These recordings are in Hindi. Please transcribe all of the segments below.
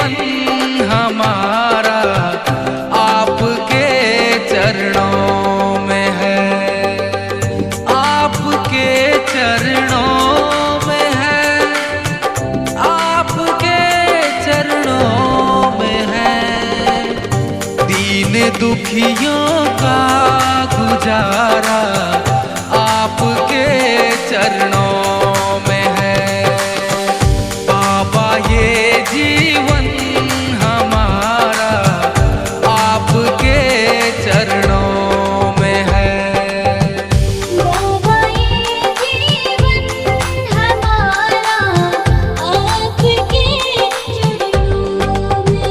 जीवन हमारा आपके चरणों में है, आपके चरणों में है, आपके चरणों में है। दीन दुखियों का गुजारा आपके चरणों में है। बाबा ये जीवन हमारा आपके चरणों में है। बाबा ये जीवन हमारा आपके चरणों में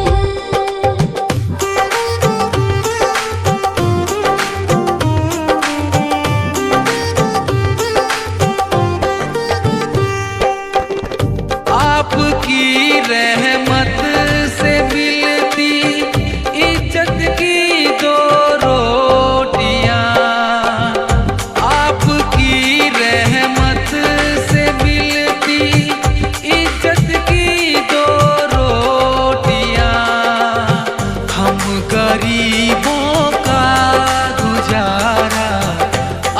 आपकी रहमत से मिलती इज्जत की दो रोटियां, आपकी रहमत से मिलती इज्जत की दो रोटियां। हम गरीबों का गुजारा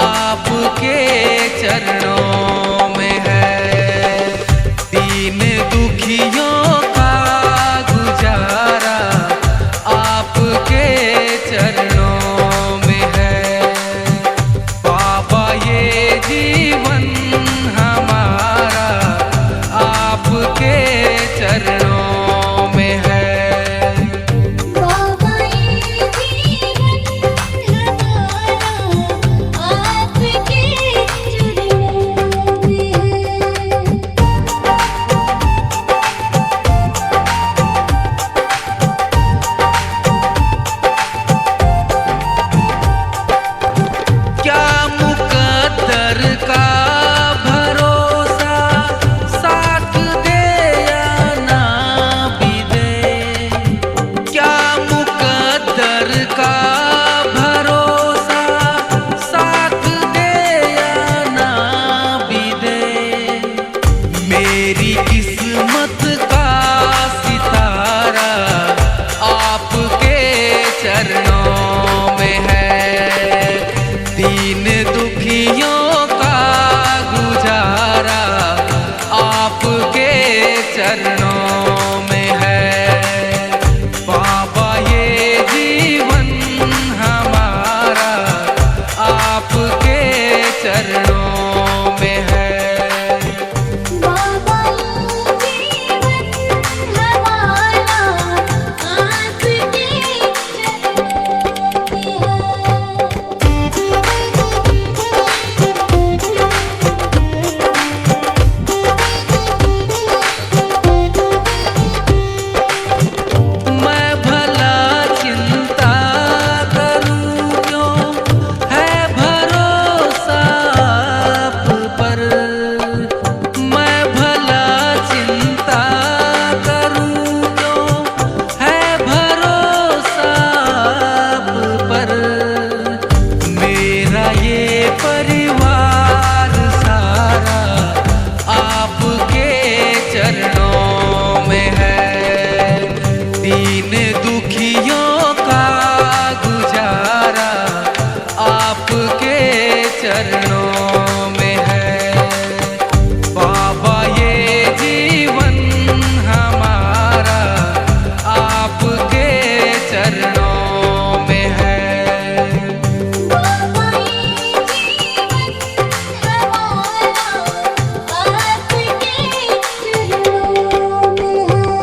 आपके चरणों में है। दीन दुखियों का गुजारा आपके चरणों में है। बाबा ये जीवन हमारा आपके चरणों में है। बाबा ये जीवन हमारा आपके चरणों में है। क्या मुकद्दर का भरोसा साथ दे या ना भी दे। क्या मुकद्दर का भरोसा साथ दे या ना भी दे। मेरी किस्मत का सितारा आपके चरणों में है। दीन दुखियों का गुजारा आपके चरणों में है। बाबा ये जीवन हमारा आपके चरणों में है। बाबा ये जीवन हमारा आपके मैं भला चिंता करूं क्यों, है भरोसा आप पर। मैं भला चिंता करूं क्यों, है भरोसा आप पर। मेरा ये परिवार सारा आपके चरणों में है। दीन दुखियों का गुजारा आपके चरणों में है। बाबा ये जीवन हमारा आपके चरणों में है। बाबा ये जीवन हमारा आपके चरणों में है।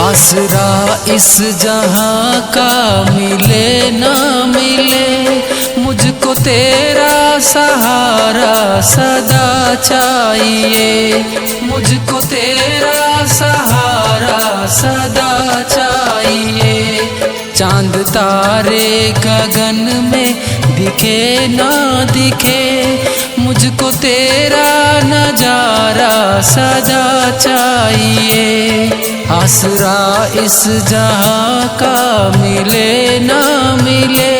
आसरा इस जहां का मिले ना मिले, मुझको तेरा सहारा सदा चाहिए, मुझको तेरा सहारा सदा चाहिए। चांद तारे गगन में दिखे ना दिखे, मुझको तेरा नजारा सदा चाहिए। आसरा इस जहां का मिले ना मिले,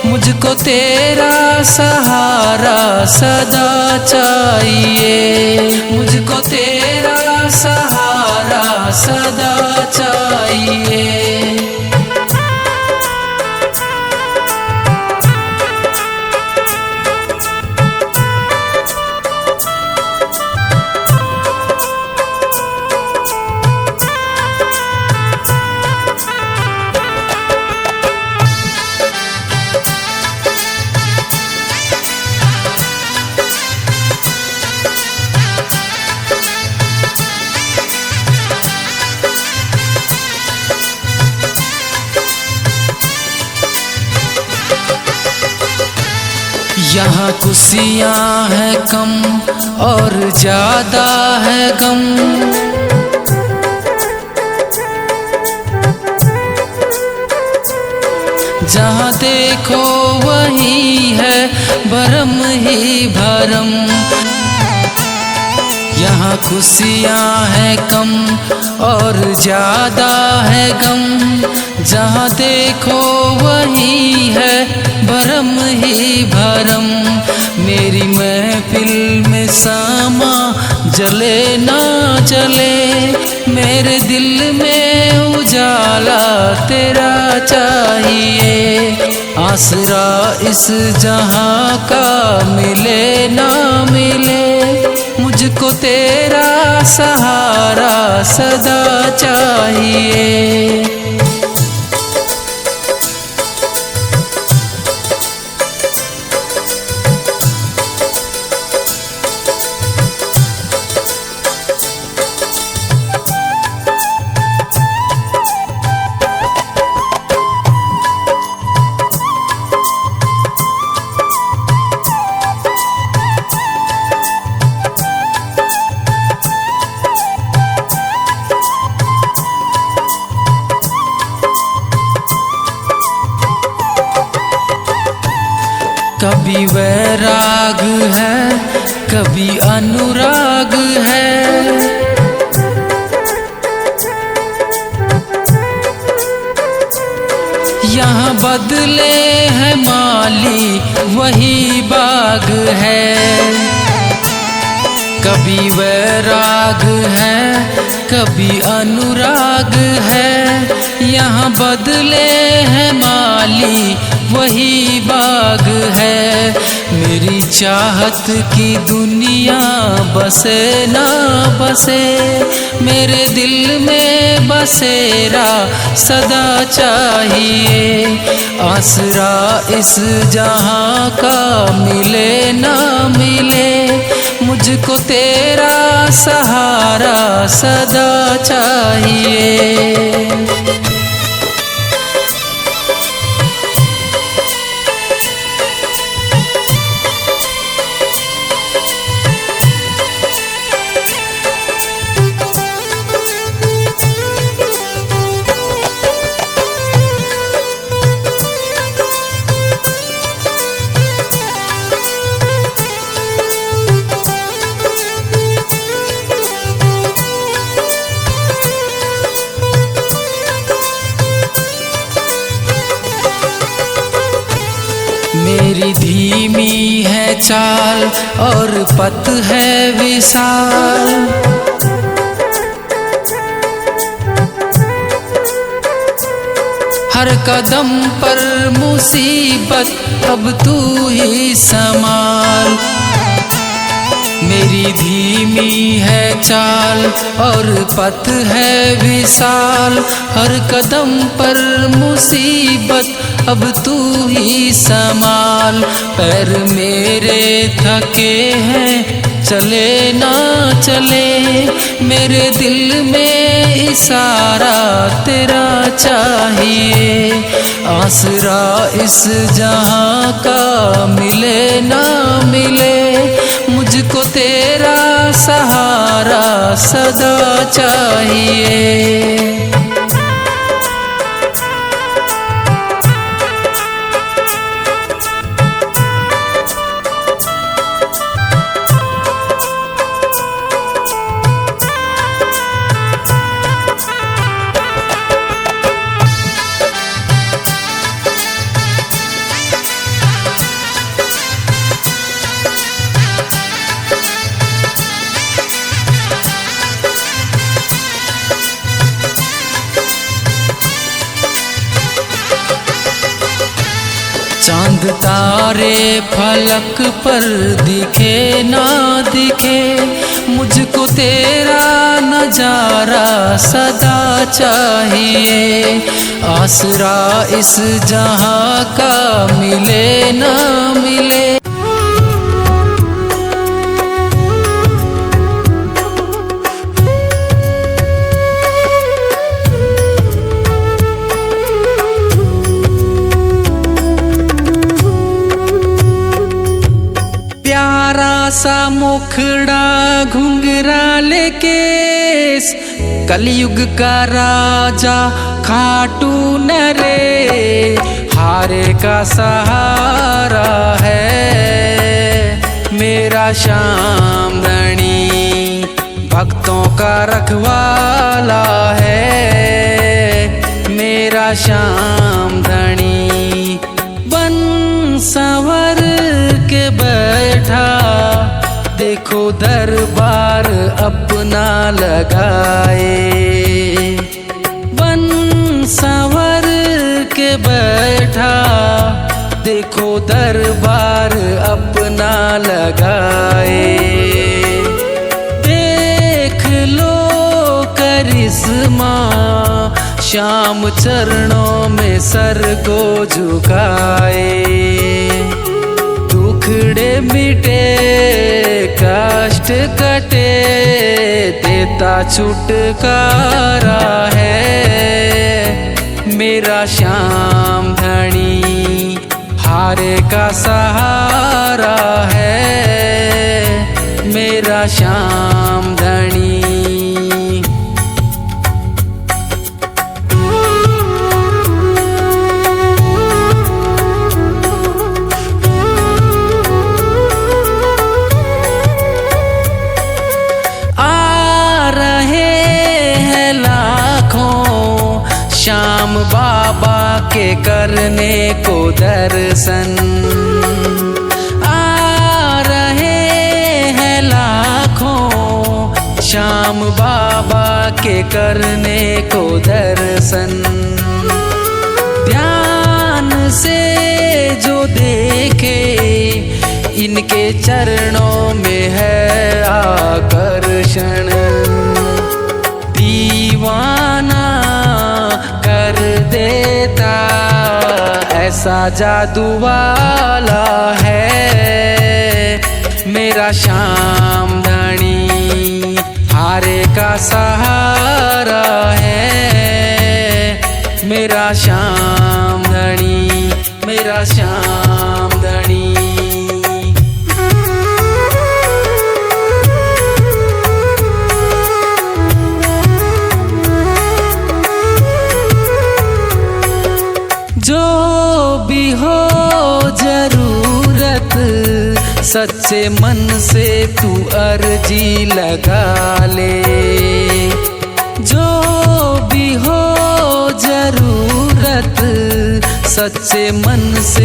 मुझको तेरा सहारा सदा चाहिए, मुझको तेरा सहारा सदा चाहिए। यहाँ खुशियाँ हैं कम और ज्यादा है गम, जहाँ देखो वही है भरम ही भरम। यहाँ खुशियाँ हैं कम और ज्यादा है गम, जहाँ देखो वही है भरम ही भरम। मेरी महफिल में सामा जले ना जले, मेरे दिल में उजाला तेरा चाहिए। आसरा इस जहां का मिले ना मिले, मुझको तेरा सहारा सदा चाहिए। कभी वैराग है कभी अनुराग है, यहाँ बदले है माली वही बाग है। कभी वैराग है कभी अनुराग है, यहाँ बदले है माली वही बाग है। मेरी चाहत की दुनिया बसे ना बसे, मेरे दिल में बसेरा सदा चाहिए। आसरा इस जहां का मिले ना मिले, मुझको तेरा सहारा सदा चाहिए। मेरी धीमी है चाल और पथ है विशाल, हर कदम पर मुसीबत अब तू ही संभाल। मेरी धीमी है चाल और पथ है विशाल, हर कदम पर मुसीबत अब तू ही संभाल। पैर मेरे थके हैं चले ना चले, मेरे दिल में इशारा तेरा चाहिए। आसरा इस जहां का मिले ना मिले, मुझको तेरा सहारा सदा चाहिए। चांद तारे फलक पर दिखे ना दिखे, मुझको तेरा नजारा सदा चाहिए। आसरा इस जहां का मिले ना मिले। प्यारा सा मुखड़ा घुंघराले केस, कलयुग का राजा खाटू नरे, हारे का सहारा है मेरा श्याम धनी, भक्तों का रखवाला है मेरा श्याम धनी। बन संवर के बैठा, देखो दरबार अपना लगाए। बन संवर के बैठा, देखो दरबार अपना लगाए। देख लो करिश्मा, श्याम चरणों में सर को झुकाए। दुखड़े मिटे कष्ट कटे, देता छुटकारा है मेरा श्याम धनी, हारे का सहारा है मेरा श्याम धनी। श्याम बाबा के करने को दर्शन, आ रहे हैं लाखों श्याम बाबा के करने को दर्शन। ध्यान से जो देखे, इनके चरणों में है आकर्षण। दीवाना कर देता ऐसा जादू वाला है मेरा श्याम धनी, हारे का सहारा है मेरा श्याम धनी, मेरा श्याम धनी। जो भी हो जरूरत, सच्चे मन से तू अर्जी लगा ले। जो भी हो जरूरत, सच्चे मन से